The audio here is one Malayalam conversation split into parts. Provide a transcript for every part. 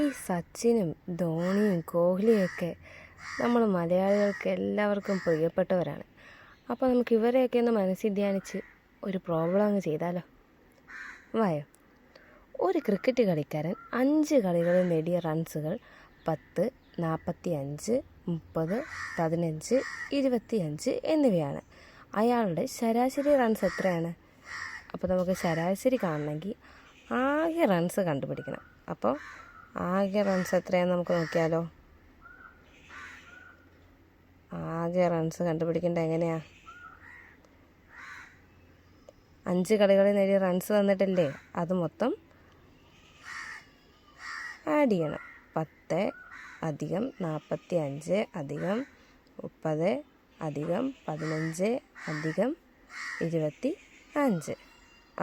ഈ സച്ചിനും ധോണിയും കോഹ്ലിയൊക്കെ നമ്മൾ മലയാളികൾക്ക് എല്ലാവർക്കും പ്രിയപ്പെട്ടവരാണ്. അപ്പോൾ നമുക്ക് ഇവരെയൊക്കെ ഒന്ന് മനസ്സിൽ ധ്യാനിച്ച് ഒരു പ്രോബ്ലം അങ്ങ് ചെയ്താലോ? വായോ. ഒരു ക്രിക്കറ്റ് കളിക്കാരൻ 5 കളികളിൽ നേടിയ റൺസുകൾ 10, 45, 30, 15, 25 എന്നിവയാണ്. അയാളുടെ ശരാശരി റൺസ് എത്രയാണ്? അപ്പോൾ നമുക്ക് ശരാശരി കാണണമെങ്കിൽ ആകെ റൺസ് കണ്ടുപിടിക്കണം. അപ്പോൾ ആകെ റൺസ് എത്രയാണെന്ന് നമുക്ക് നോക്കിയാലോ. ആകെ റൺസ് കണ്ടുപിടിക്കേണ്ട എങ്ങനെയാണ്? 5 കളികളിൽ നേടിയ റൺസ് തന്നിട്ടില്ലേ, അത് മൊത്തം ആഡ് ചെയ്യണം. 10 അധികം 45 അധികം 30 അധികം 15 അധികം 25.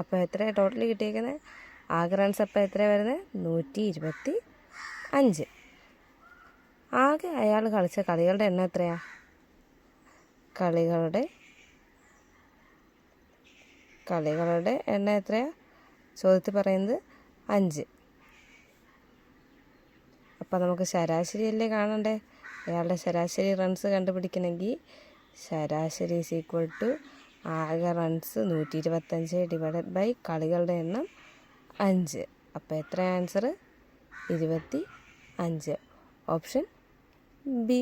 അപ്പോൾ എത്രയാണ് ടോട്ടൽ കിട്ടിയേക്കുന്നത്? ആകെ റൺസ് അപ്പോൾ എത്രയാണ് വരുന്നത്? 125. ആകെ അയാൾ കളിച്ച കളികളുടെ എണ്ണം എത്രയാണ്? കളികളുടെ എണ്ണം എത്രയാണ്? ചോദ്യത്തിൽ പറയുന്നത് 5. അപ്പോൾ നമുക്ക് ശരാശരി അല്ലേ കാണണ്ടേ? അയാളുടെ ശരാശരി റൺസ് കണ്ടുപിടിക്കണമെങ്കിൽ ശരാശരി ഈസ് ഈക്വൽ ടു ആകെ റൺസ് 125 ഡിവൈഡഡ് ബൈ കളികളുടെ എണ്ണം 5. അപ്പോൾ എത്ര ആൻസർ? 25. Option B.